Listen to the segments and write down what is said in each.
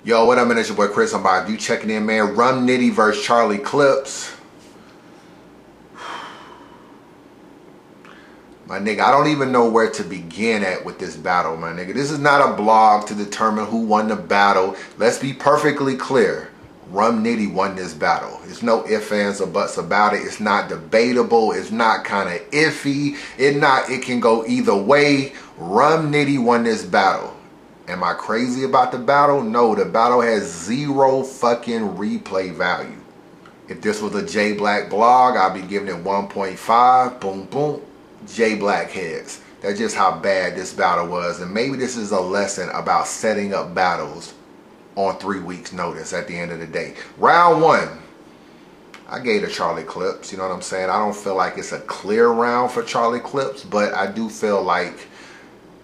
Yo, what up, man? It's your boy Chris. UnbiasReview checking in, man. Rum Nitty versus Charlie Clips. My nigga, I don't even know where to begin at with this battle, my nigga. This is not a blog to determine who won the battle. Let's be perfectly clear. Rum Nitty won this battle. There's no ifs, ands, or buts about it. It's not debatable. It's not kind of iffy. It can go either way. Rum Nitty won this battle. Am I crazy about the battle? No, the battle has zero fucking replay value. If this was a J Black blog, I'd be giving it 1.5. Boom, boom. J Black heads. That's just how bad this battle was. And maybe this is a lesson about setting up battles on 3 weeks notice at the end of the day. Round one, I gave to Charlie Clips. You know what I'm saying? I don't feel like it's a clear round for Charlie Clips, but I do feel like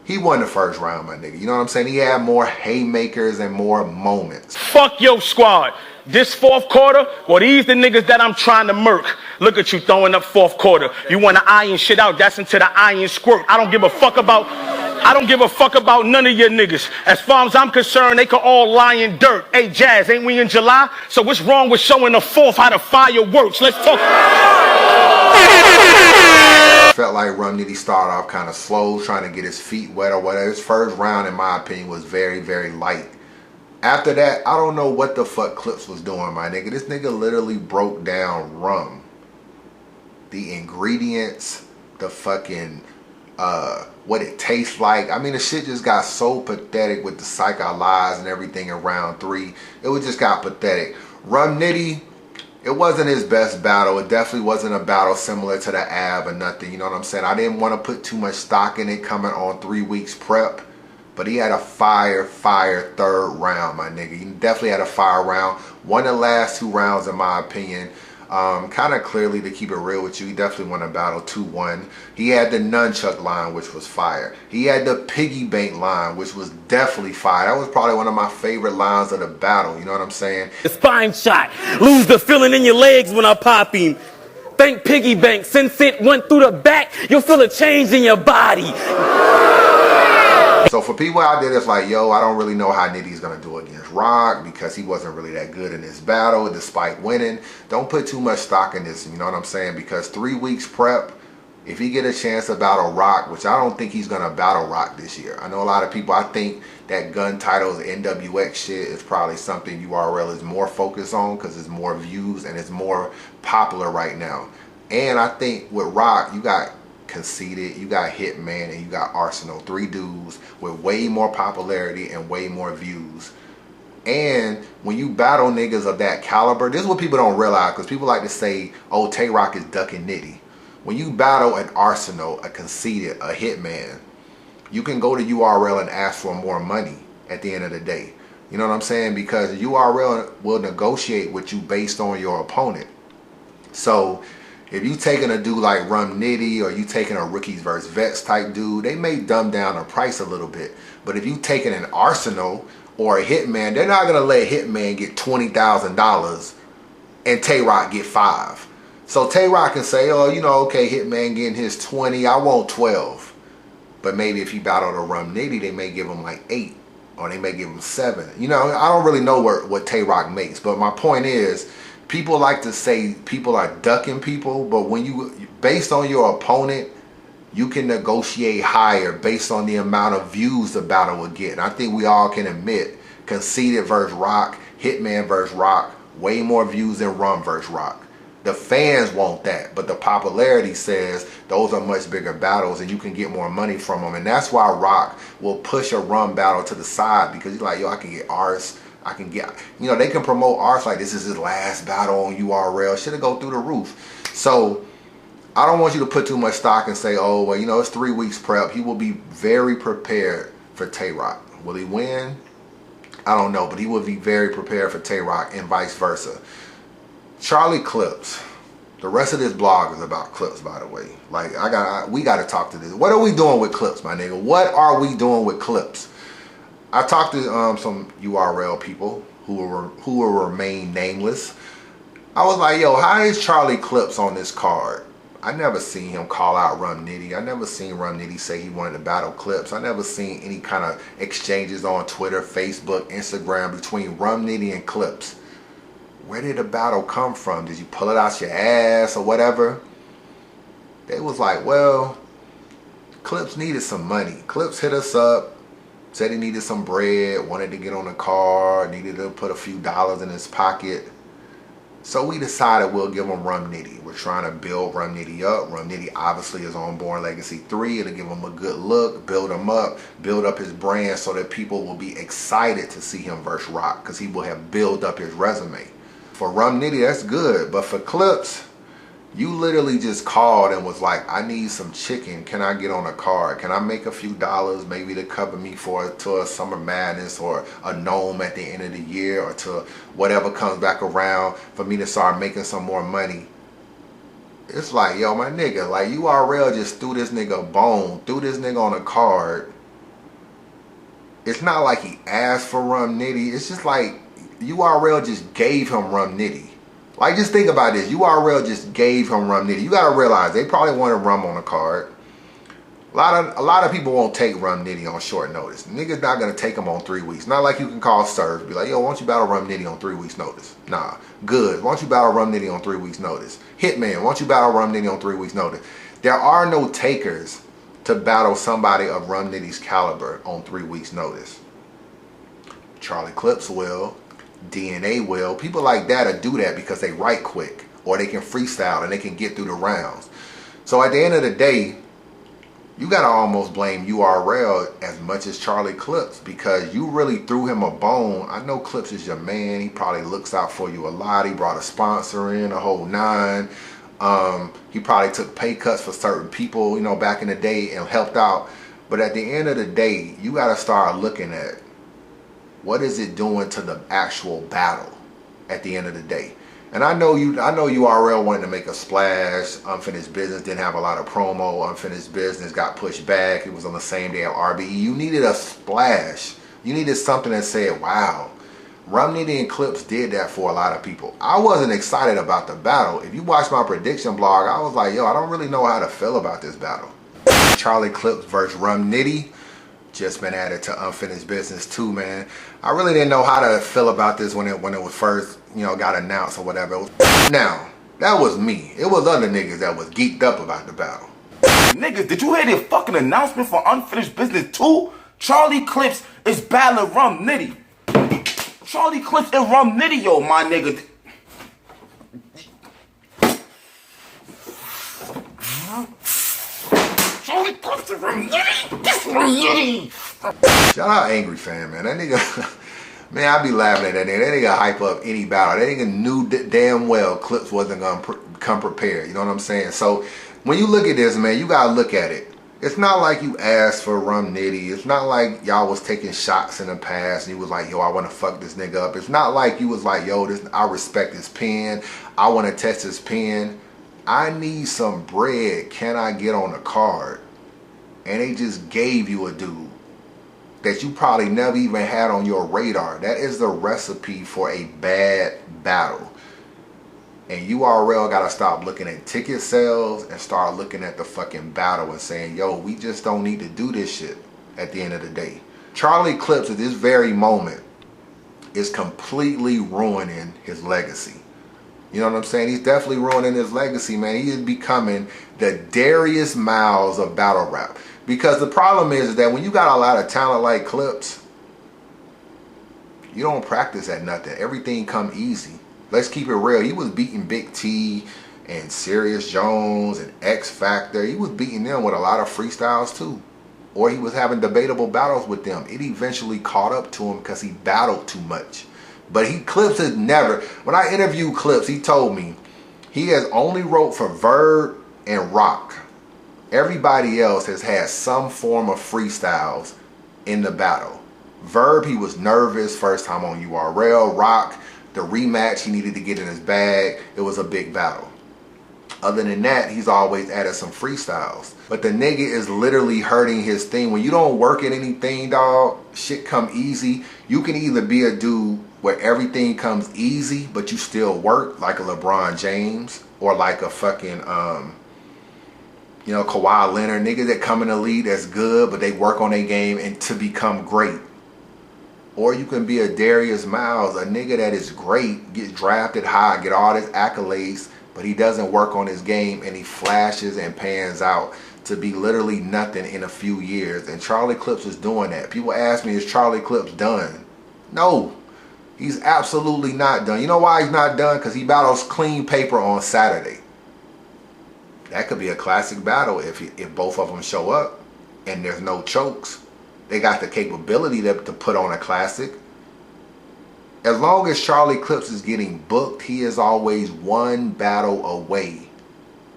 he won the first round, my nigga. You know what I'm saying? He had more haymakers and more moments. Fuck your squad. This fourth quarter, well, these the niggas that I'm trying to murk. Look at you throwing up fourth quarter. You want to iron shit out, that's into the iron squirt. I don't give a fuck about none of your niggas. As far as I'm concerned, they can all lie in dirt. Hey, Jazz, ain't we in July? So what's wrong with showing the fourth how the fireworks? Let's talk. Felt like Rum Nitty started off kind of slow, trying to get his feet wet or whatever. His first round, in my opinion, was very, very light. After that, I don't know what the fuck Clips was doing, my nigga. This nigga literally broke down rum. The ingredients, the fucking, what it tastes like. I mean, the shit just got so pathetic with the psycho lies and everything in round three. It was just got pathetic. Rum Nitty, it wasn't his best battle. It definitely wasn't a battle similar to the Ab or nothing. You know what I'm saying? I didn't want to put too much stock in it coming on 3 weeks prep. But he had a fire third round, my nigga. He definitely had a fire round. Won the last 2 rounds, in my opinion. Kind of clearly, to keep it real with you, he definitely won a battle 2-1. He had the nunchuck line, which was fire. He had the piggy bank line, which was definitely fire. That was probably one of my favorite lines of the battle. You know what I'm saying? The spine shot. Lose the feeling in your legs when I pop him. Think piggy bank. Since it went through the back, you'll feel a change in your body. So for people out there that's like, yo, I don't really know how Nitty's going to do against Rock because he wasn't really that good in this battle despite winning. Don't put too much stock in this, you know what I'm saying? Because 3 weeks prep, if he get a chance to battle Rock, which I don't think he's going to battle Rock this year. I know a lot of people, I think that gun titles NWX shit is probably something URL is more focused on because it's more views and it's more popular right now. And I think with Rock, you got Conceited, you got Hitman, and you got Arsenal. 3 dudes with way more popularity and way more views. And when you battle niggas of that caliber, this is what people don't realize, because people like to say, oh, Tay-Rock is ducking Nitty. When you battle an Arsenal, a Conceited, a Hitman, you can go to URL and ask for more money at the end of the day. You know what I'm saying? Because URL will negotiate with you based on your opponent. So if you taking a dude like Rum Nitty or you taking a rookies versus vets type dude, they may dumb down the price a little bit. But if you taking an Arsenal or a Hitman, they're not going to let Hitman get $20,000 and Tay-Rock get 5. So Tay-Rock can say, oh, you know, okay, Hitman getting his 20, I want 12. But maybe if he battled a Rum Nitty, they may give him like 8 or they may give him 7. You know, I don't really know what Tay-Rock makes. But my point is, people like to say people are ducking people, but when you, based on your opponent, you can negotiate higher based on the amount of views the battle will get. And I think we all can admit, Conceited versus Rock, Hitman versus Rock, way more views than Rum versus Rock. The fans want that, but the popularity says those are much bigger battles and you can get more money from them. And that's why Rock will push a Rum battle to the side, because he's like, yo, I can get Ars. I can get, you know, they can promote Ars like this is his last battle on URL. Should have go through the roof. So I don't want you to put too much stock and say, oh, well, you know, it's 3 weeks prep. He will be very prepared for Tay-Rock. Will he win? I don't know, but he will be very prepared for Tay-Rock and vice versa. Charlie Clips. The rest of this blog is about Clips, by the way. Like, we got to talk to this. What are we doing with Clips, my nigga? What are we doing with Clips? I talked to some URL people who will remain nameless. I was like, yo, how is Charlie Clips on this card? I never seen him call out Rum Nitty. I never seen Rum Nitty say he wanted to battle Clips. I never seen any kind of exchanges on Twitter, Facebook, Instagram between Rum Nitty and Clips. Where did the battle come from? Did you pull it out your ass or whatever? They was like, well, Clips needed some money. Clips hit us up, said he needed some bread, wanted to get on a car, needed to put a few dollars in his pocket. So we decided we'll give him Rum Nitty. We're trying to build Rum Nitty up. Rum Nitty obviously is on Born Legacy 3. It'll give him a good look, build him up, build up his brand so that people will be excited to see him versus Rock because he will have built up his resume. For Rum Nitty, that's good. But for Clips, you literally just called and was like, I need some chicken. Can I get on a card? Can I make a few dollars maybe to cover me to a Summer Madness or a Gnome at the end of the year or to whatever comes back around for me to start making some more money? It's like, yo, my nigga, like URL just threw this nigga a bone, threw this nigga on a card. It's not like he asked for Rum Nitty. It's just like URL just gave him Rum Nitty. Like, just think about this. URL just gave him Rum Nitty. You gotta realize they probably wanted Rum on the card. A lot of people won't take Rum Nitty on short notice. Niggas not gonna take him on 3 weeks. Not like you can call Surf, be like, yo, why don't you battle Rum Nitty on 3 weeks notice? Nah. Good. Why don't you battle Rum Nitty on 3 weeks notice? Hitman, why don't you battle Rum Nitty on 3 weeks notice? There are no takers to battle somebody of Rum Nitty's caliber on 3 weeks notice. Charlie Clips will. DNA will. People like that will do that because they write quick or they can freestyle and they can get through the rounds. So at the end of the day, you gotta almost blame URL as much as Charlie Clips because you really threw him a bone. I know Clips is your man. He probably looks out for you a lot. He brought a sponsor in, a whole nine. He probably took pay cuts for certain people, you know, back in the day and helped out. But at the end of the day, you gotta start looking at what is it doing to the actual battle at the end of the day. And I know URL wanted to make a splash. Unfinished Business didn't have a lot of promo. Unfinished Business got pushed back. It was on the same day of RBE. You needed a splash. You needed something that said, wow. Rum Nitty and Clips did that for a lot of people. I wasn't excited about the battle. If you watch my prediction blog, I was like, yo, I don't really know how to feel about this battle. Charlie Clips versus Rum Nitty. Just been added to Unfinished Business too, man. I really didn't know how to feel about this when it was first, you know, got announced or whatever. Now, that was me. It was other niggas that was geeked up about the battle. Niggas, did you hear the fucking announcement for Unfinished Business 2? Charlie Clips is battling Rum Nitty. Charlie Clips and Rum Nitty, yo, my nigga. Charlie Clips and Rum Nitty. This Rum Nitty. Shout out Angry Fan, man. That nigga, man, I be laughing at that nigga. That nigga hype up any battle. That nigga knew damn well Clips wasn't gonna come prepared. You know what I'm saying? So when you look at this, man, you gotta look at it. It's not like you asked for Rum Nitty. It's not like y'all was taking shots in the past and you was like, yo, I want to fuck this nigga up. It's not like you was like, yo, I respect his pen. I want to test his pen. I need some bread. Can I get on a card? And they just gave you a dude that you probably never even had on your radar. That is the recipe for a bad battle. And URL gotta stop looking at ticket sales and start looking at the fucking battle and saying, yo, we just don't need to do this shit at the end of the day. Charlie Clips at this very moment is completely ruining his legacy. You know what I'm saying? He's definitely ruining his legacy, man. He is becoming the Darius Miles of battle rap. Because the problem is that when you got a lot of talent like Clips, you don't practice at nothing. Everything come easy. Let's keep it real. He was beating Big T and Serious Jones and X Factor. He was beating them with a lot of freestyles too. Or he was having debatable battles with them. It eventually caught up to him because he battled too much. But Clips has never, when I interviewed Clips, he told me he has only wrote for Verb and Rock. Everybody else has had some form of freestyles in the battle. Verb, he was nervous first time on URL. Rock, the rematch he needed to get in his bag. It was a big battle. Other than that, he's always added some freestyles. But the nigga is literally hurting his thing. When you don't work at anything, dog, shit come easy. You can either be a dude where everything comes easy, but you still work like a LeBron James or like a fucking, You know, Kawhi Leonard, niggas that come in the league that's good, but they work on their game and to become great. Or you can be a Darius Miles, a nigga that is great, get drafted high, get all his accolades, but he doesn't work on his game and he flashes and pans out to be literally nothing in a few years. And Charlie Clips is doing that. People ask me, is Charlie Clips done? No, he's absolutely not done. You know why he's not done? Because he battles Clean Paper on Saturday. That could be a classic battle if both of them show up and there's no chokes. They got the capability to put on a classic. As long as Charlie Clips is getting booked, he is always one battle away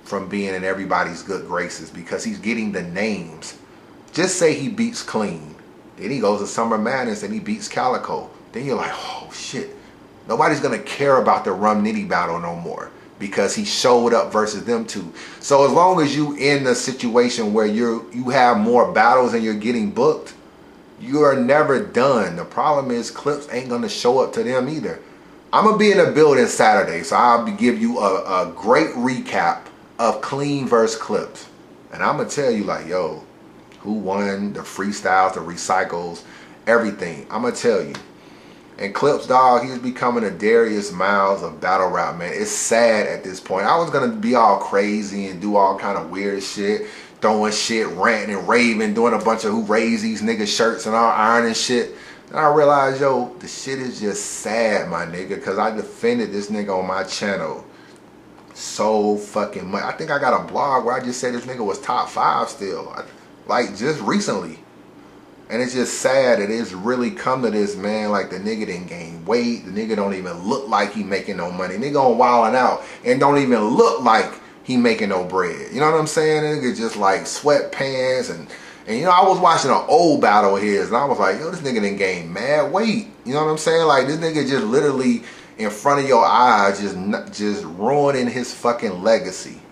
from being in everybody's good graces because he's getting the names. Just say he beats Clean. Then he goes to Summer Madness and he beats Calico. Then you're like, oh shit. Nobody's going to care about the Rum Nitty battle no more because he showed up versus them two. So as long as you in the situation where you have more battles and you're getting booked, you are never done. The problem is Clips ain't going to show up to them either. I'm going to be in the building Saturday, so I'll give you a great recap of Clean versus Clips. And I'm going to tell you like, yo, who won, the freestyles, the recycles, everything. I'm going to tell you. And Clips, dog, he's becoming a Darius Miles of battle rap, man. It's sad at this point. I was going to be all crazy and do all kind of weird shit. Throwing shit, ranting and raving, doing a bunch of who raised these niggas shirts and all ironing shit. And I realized, yo, the shit is just sad, my nigga, because I defended this nigga on my channel so fucking much. I think I got a blog where I just said this nigga was top 5 still, like just recently. And it's just sad that it's really come to this, man. Like the nigga didn't gain weight. The nigga don't even look like he making no money. Nigga on wilding out and don't even look like he making no bread. You know what I'm saying? Nigga just like sweatpants and you know, I was watching an old battle of his and I was like, yo, this nigga didn't gain mad weight. You know what I'm saying? Like this nigga just literally in front of your eyes just ruining his fucking legacy.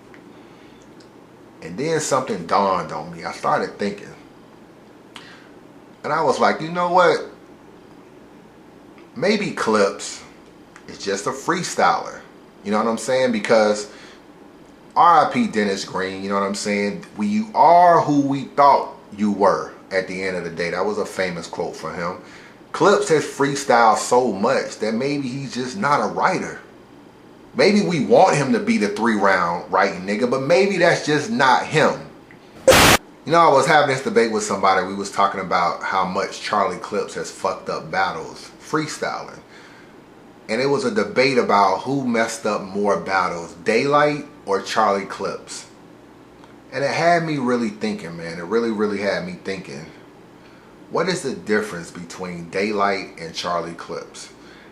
And then something dawned on me. I started thinking. And I was like, you know what? Maybe Clips is just a freestyler. You know what I'm saying? Because R.I.P. Dennis Green, you know what I'm saying? You are who we thought you were at the end of the day. That was a famous quote from him. Clips has freestyled so much that maybe he's just not a writer. Maybe we want him to be the 3-round writing nigga, but maybe that's just not him. You know, I was having this debate with somebody. We was talking about how much Charlie Clips has fucked up battles freestyling. And it was a debate about who messed up more battles, Daylyt or Charlie Clips. And it had me really thinking, man. It really had me thinking. What is the difference between Daylyt and Charlie Clips?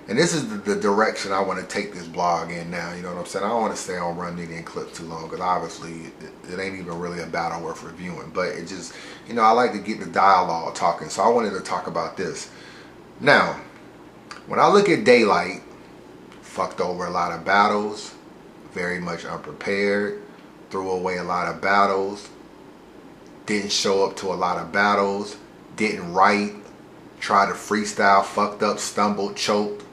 And this is the direction I want to take this blog in now. You know what I'm saying? I don't want to stay on Rum Nitty and Clips too long because obviously it ain't even really a battle worth reviewing. But it just, you know, I like to get the dialogue talking. So I wanted to talk about this. Now, when I look at Daylyt, fucked over a lot of battles, very much unprepared, threw away a lot of battles, didn't show up to a lot of battles, didn't write, tried to freestyle, fucked up, stumbled, choked.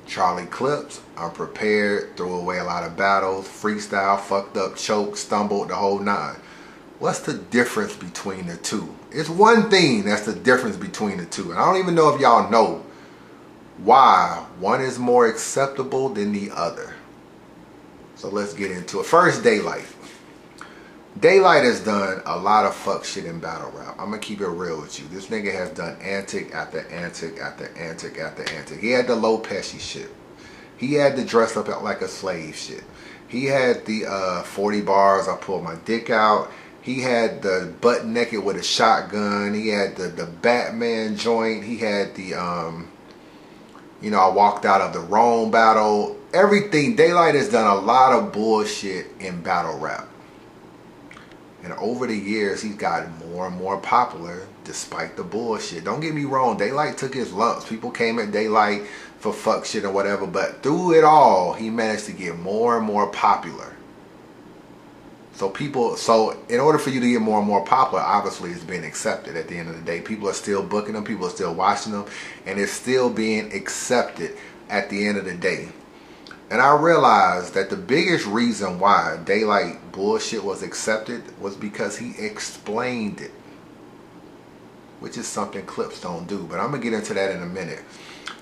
Charlie Clips, unprepared, threw away a lot of battles, freestyle, fucked up, choked, stumbled, the whole 9. What's the difference between the two? It's one thing that's the difference between the two. And I don't even know if y'all know why one is more acceptable than the other. So let's get into it. First, Daylyt. Daylyt has done a lot of fuck shit in battle rap. I'm going to keep it real with you. This nigga has done antic after antic after antic after antic. He had the low Pesci shit. He had the dress up like a slave shit. He had the 40 bars, I pulled my dick out. He had the butt naked with a shotgun. He had the Batman joint. He had the, you know, I walked out of the Rome battle. Everything. Daylyt has done a lot of bullshit in battle rap. And over the years, he's gotten more and more popular despite the bullshit. Don't get me wrong, Daylyt took his lumps. People came at Daylyt for fuck shit or whatever, but through it all, he managed to get more and more popular. So in order for you to get more and more popular, obviously it's being accepted at the end of the day. People are still booking them, people are still watching them, and it's still being accepted at the end of the day. And I realized that the biggest reason why Daylyt bullshit was accepted was because he explained it, which is something clips don't do. But I'm going to get into that in a minute.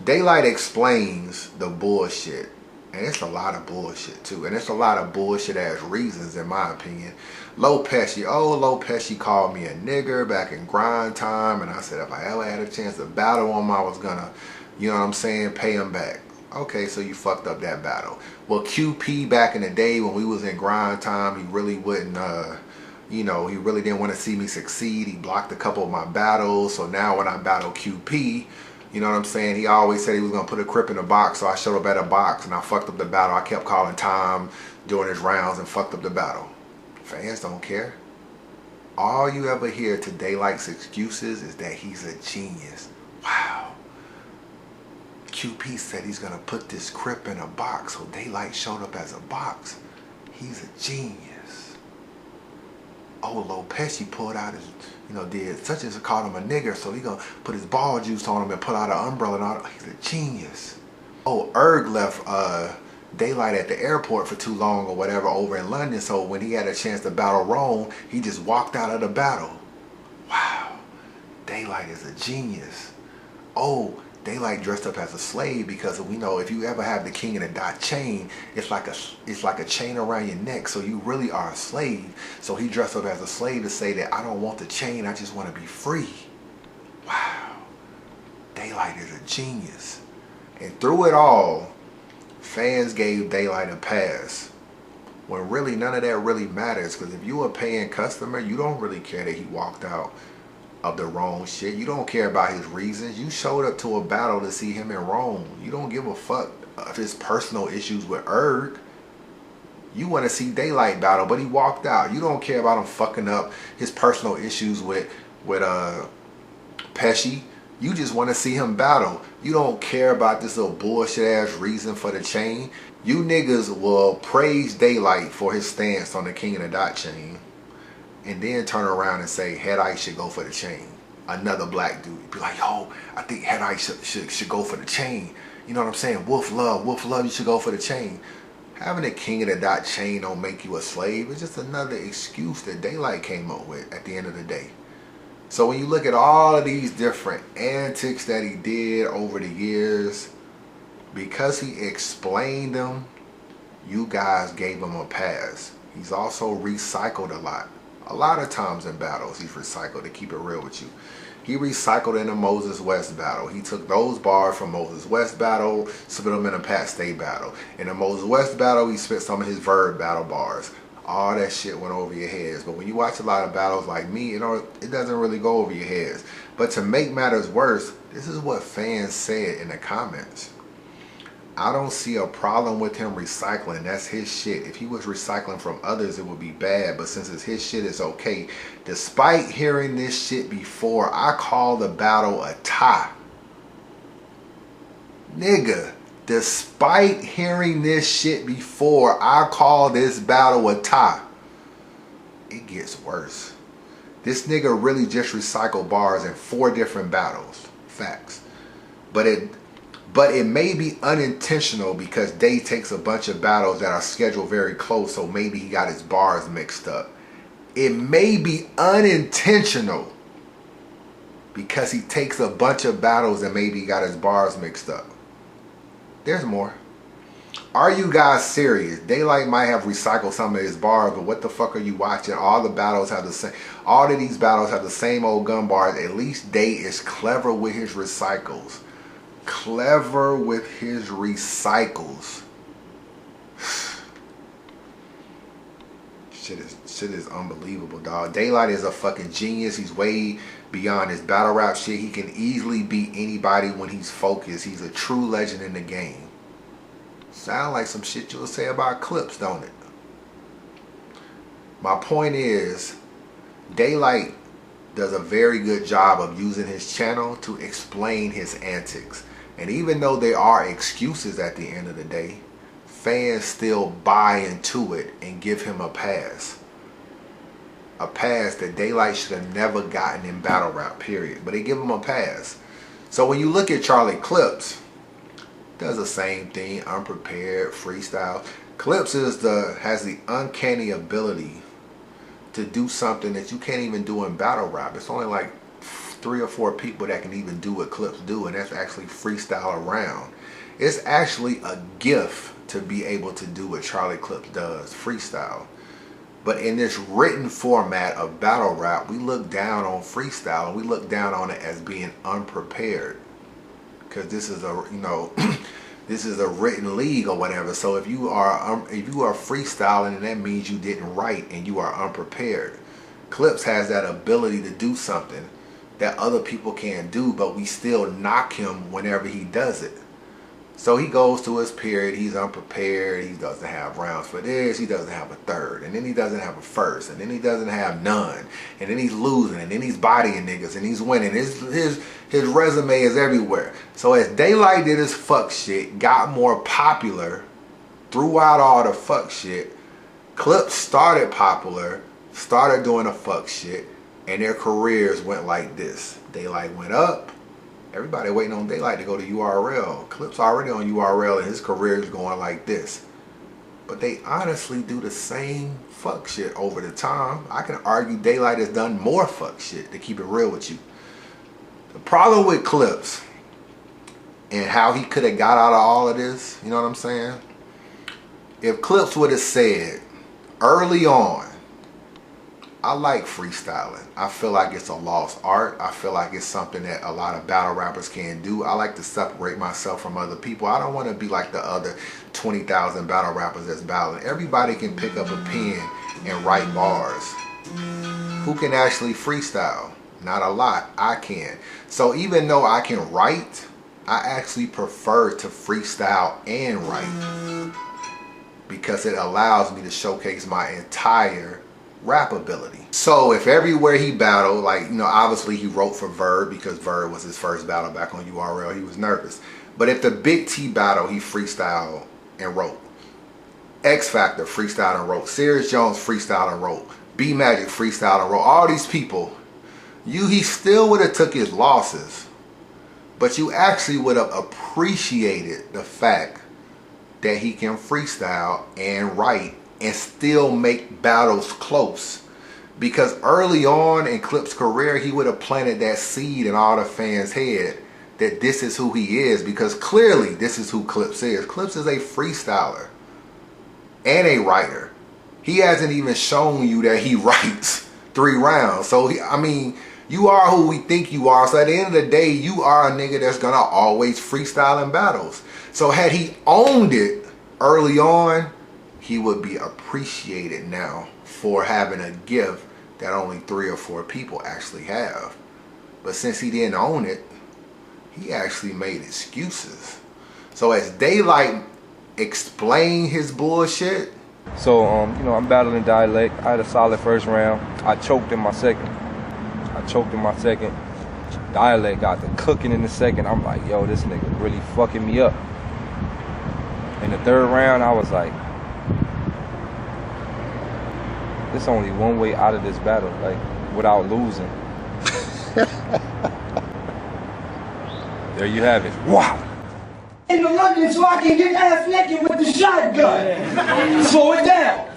Daylyt explains the bullshit. And it's a lot of bullshit too. And it's a lot of bullshit ass reasons in my opinion. Low Pesci called me a nigger back in grind time. And I said if I ever had a chance to battle him, I was gonna, you know what I'm saying, pay him back. Okay, so you fucked up that battle. Well, QP back in the day when we was in grind time, he really wouldn't, you know, he really didn't want to see me succeed. He blocked a couple of my battles. So now when I battle QP, you know what I'm saying, he always said he was going to put a Crip in a box. So I showed up at a box and I fucked up the battle. I kept calling time during his rounds and fucked up the battle. Fans don't care. All you ever hear to Daylyt's excuses is that he's a genius. Wow. QP said he's gonna put this Crip in a box, so Daylyt showed up as a box. He's a genius. Oh, Low Pesci pulled out his, you know, did such as called him a nigger, so he gonna put his ball juice on him and put out an umbrella and all. He's a genius. Oh, Erg left Daylyt at the airport for too long or whatever over in London, so when he had a chance to battle Rome, he just walked out of the battle. Wow, Daylyt is a genius. Oh, Daylyt dressed up as a slave because we know if you ever have the king of the dot chain, it's like a chain around your neck, so you really are a slave. So he dressed up as a slave to say that I don't want the chain, I just want to be free. Wow, Daylyt is a genius. And through it all, fans gave Daylyt a pass, when really none of that really matters, because if you a paying customer, you don't really care that he walked out of the wrong shit. You don't care about his reasons. You showed up to a battle to see him in Rome. You don't give a fuck of his personal issues with Erg. You want to see Daylyt battle, but he walked out. You don't care about him fucking up his personal issues with Pesci. You just want to see him battle. You don't care about this little bullshit ass reason for the chain. You niggas will praise Daylyt for his stance on the king of the dot chain, and then turn around and say Head Ice should go for the chain. Another black dude be like, yo, I think Head Ice should go for the chain. You know what I'm saying? Wolf love, you should go for the chain. Having a king of the dot chain don't make you a slave. It's just another excuse that Daylyt came up with at the end of the day. So when you look at all of these different antics that he did over the years, because he explained them, you guys gave him a pass. He's also recycled a lot. A lot of times in battles, he's recycled, to keep it real with you. He recycled in the Moses West battle. He took those bars from Moses West battle, spit them in a Pat Stay battle. In the Moses West battle, he spit some of his Verb battle bars. All that shit went over your heads. But when you watch a lot of battles like me, it doesn't really go over your heads. But to make matters worse, this is what fans said in the comments. I don't see a problem with him recycling. That's his shit. If he was recycling from others, it would be bad. But since it's his shit, it's okay. Despite hearing this shit before, I call the battle a tie. Nigga, despite hearing this shit before, I call this battle a tie. It gets worse. This nigga really just recycled bars in 4 different battles. Facts. But it may be unintentional because Day takes a bunch of battles that are scheduled very close, so maybe he got his bars mixed up. It may be unintentional because he takes a bunch of battles and maybe he got his bars mixed up. There's more. Are you guys serious? Daylyt might have recycled some of his bars, but what the fuck are you watching? All the battles have the same. All of these battles have the same old gun bars. At least Day is clever with his recycles. Clever with his recycles. Shit is unbelievable, dog. Daylyt is a fucking genius. He's way beyond his battle rap shit. He can easily beat anybody when he's focused. He's a true legend in the game. Sound like some shit you'll say about clips, don't it? My point is, Daylyt does a very good job of using his channel to explain his antics. And even though there are excuses at the end of the day, fans still buy into it and give him a pass. A pass that Daylyt should have never gotten in battle rap, period. But they give him a pass. So when you look at Charlie Clips, does the same thing, unprepared, freestyle. Clips has the uncanny ability to do something that you can't even do in battle rap. It's only like 3 or 4 people that can even do what Clips do, and that's actually freestyle around. It's actually a gift to be able to do what Charlie Clips does, freestyle. But in this written format of battle rap, we look down on freestyle, and we look down on it as being unprepared, because this is a, you know, this is a written league or whatever. So if you are freestyling, and that means you didn't write and you are unprepared. Clips has that ability to do something that other people can't do, but we still knock him whenever he does it. So he goes to his period, he's unprepared, he doesn't have rounds for this, he doesn't have a third, and then he doesn't have a first, and then he doesn't have none, and then he's losing, and then he's bodying niggas, and he's winning. His resume is everywhere. So as Daylyt did his fuck shit, got more popular throughout all the fuck shit, Clips started popular, started doing the fuck shit, and their careers went like this. Daylyt went up. Everybody waiting on Daylyt to go to URL. Clips already on URL, and his career is going like this. But they honestly do the same fuck shit over the time. I can argue Daylyt has done more fuck shit, to keep it real with you. The problem with Clips and how he could have got out of all of this, you know what I'm saying? If Clips would have said early on, I like freestyling. I feel like it's a lost art. I feel like it's something that a lot of battle rappers can't do. I like to separate myself from other people. I don't want to be like the other 20,000 battle rappers that's battling. Everybody can pick up a pen and write bars. Who can actually freestyle? Not a lot. I can. So even though I can write, I actually prefer to freestyle and write, because it allows me to showcase my entire rap ability. So if everywhere he battled, like, you know, obviously he wrote for Verb because Verb was his first battle back on URL. He was nervous. But if the Big T battle, he freestyled and wrote. X Factor freestyled and wrote. Serious Jones freestyled and wrote. B Magic freestyled and wrote. All these people, he still would have took his losses, but you actually would have appreciated the fact that he can freestyle and write and still make battles close. Because early on in Clips' career, he would have planted that seed in all the fans' head that this is who he is, because clearly this is who Clips is. Clips is a freestyler and a writer. He hasn't even shown you that he writes 3 rounds. So, I mean, you are who we think you are. So at the end of the day, you are a nigga that's gonna always freestyle in battles. So had he owned it early on, he would be appreciated now for having a gift that only 3 or 4 people actually have. But since he didn't own it, he actually made excuses. So as Daylyt explained his bullshit. So, you know, I'm battling Daylyt. I had a solid first round. I choked in my second. Daylyt got the cooking in the second. I'm like, yo, this nigga really fucking me up. In the third round, I was like, there's only one way out of this battle, like, without losing. There you have it. Wow. In the London so I can get ass naked with the shotgun. Slow it down.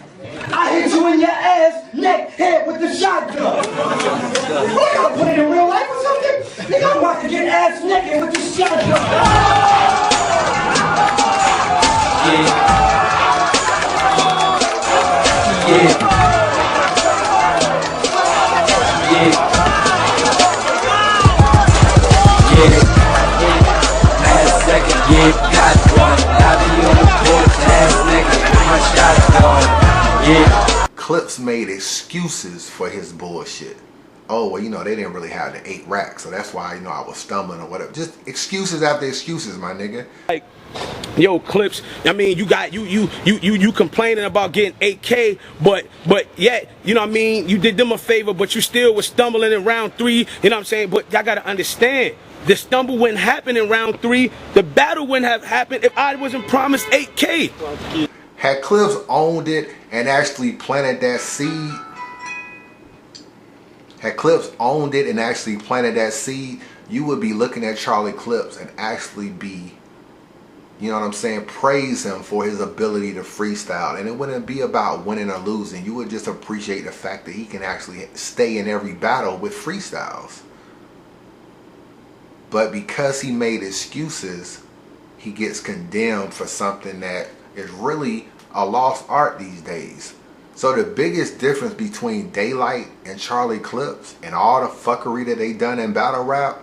I hit you in your ass, neck, head with the shotgun. What, I gotta put it in real life or something? Nigga, I'm about to get ass naked with the shotgun. Yeah. Clips made excuses for his bullshit. Oh, well, you know, they didn't really have the 8 racks, so that's why, you know, I was stumbling or whatever. Just excuses after excuses, my nigga. Like, yo, Clips, I mean, you complaining about getting 8K, but yet, you know what I mean, you did them a favor, but you still was stumbling in round 3, you know what I'm saying? But y'all gotta understand, the stumble wouldn't happen in round 3, the battle wouldn't have happened if I wasn't promised 8K. Had Clips owned it and actually planted that seed, you would be looking at Charlie Clips and actually be you know what I'm saying, praise him for his ability to freestyle. And it wouldn't be about winning or losing. You would just appreciate the fact that he can actually stay in every battle with freestyles. But because he made excuses, he gets condemned for something that is really a lost art these days. So the biggest difference between Daylyt and Charlie Clips and all the fuckery that they done in battle rap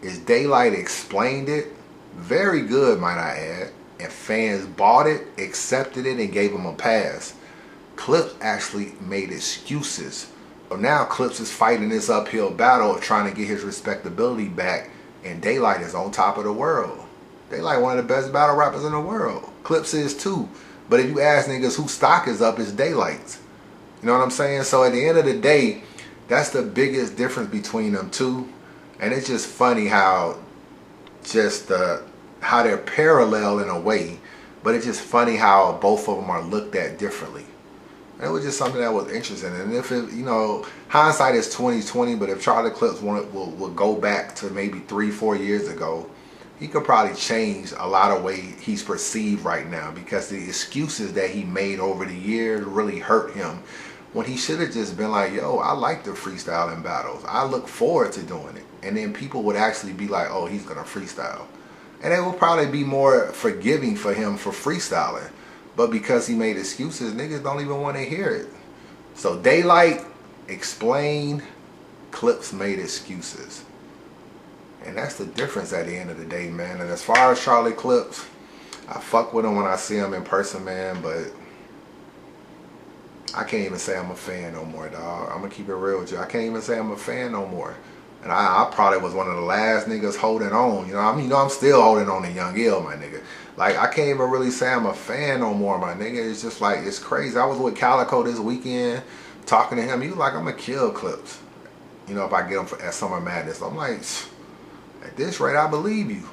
is Daylyt explained it very good, might I add, and fans bought it, accepted it, and gave him a pass. Clips actually made excuses. So now Clips is fighting this uphill battle of trying to get his respectability back, and Daylyt is on top of the world. Daylyt one of the best battle rappers in the world. Clips is too. But if you ask niggas whose stock is up, it's Daylyt's. You know what I'm saying? So at the end of the day, that's the biggest difference between them two. And it's just funny how how they're parallel in a way, but it's just funny how both of them are looked at differently. And it was just something that was interesting. And if it, you know, hindsight is 20/20, but if Charlie Clips would go back to maybe 3-4 years ago, he could probably change a lot of way he's perceived right now, because the excuses that he made over the years really hurt him, when he should have just been like, yo, I like the freestyling battles. I look forward to doing it. And then people would actually be like, oh, he's gonna freestyle. And they will probably be more forgiving for him for freestyling. But because he made excuses, niggas don't even want to hear it. So Daylyt explained, Clips made excuses. And that's the difference at the end of the day, man. And as far as Charlie Clips, I fuck with him when I see him in person, man, but I can't even say I'm a fan no more, dog. I'm gonna keep it real with you. I can't even say I'm a fan no more. And I probably was one of the last niggas holding on. You know, I mean, you know, I'm still holding on to Young Ill, my nigga. Like, I can't even really say I'm a fan no more, my nigga. It's just like, it's crazy. I was with Calico this weekend talking to him. He was like, I'm gonna kill Clips, you know, if I get him at Summer Madness. I'm like, at this rate, I believe you.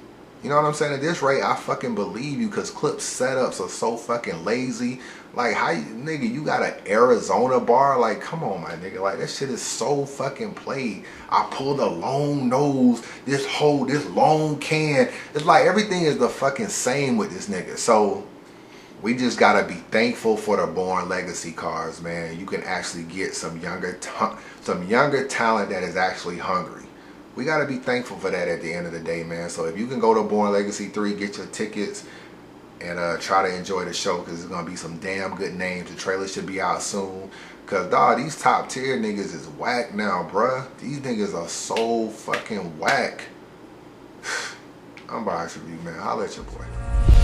You know what I'm saying? At this rate, I fucking believe you, because Clips setups are so fucking lazy. Like, how you, nigga, you got an Arizona bar? Like, come on, my nigga. Like, that shit is so fucking played. I pulled a long nose, this long can. It's like everything is the fucking same with this nigga. So, we just gotta be thankful for the Born Legacy cards, man. You can actually get some younger talent that is actually hungry. We gotta be thankful for that at the end of the day, man. So if you can go to Born Legacy 3, get your tickets, and try to enjoy the show, because there's gonna be some damn good names. The trailer should be out soon. Cause dawg, these top tier niggas is whack now, bruh. These niggas are so fucking whack. UnbiasReview, man. Holla at your boy.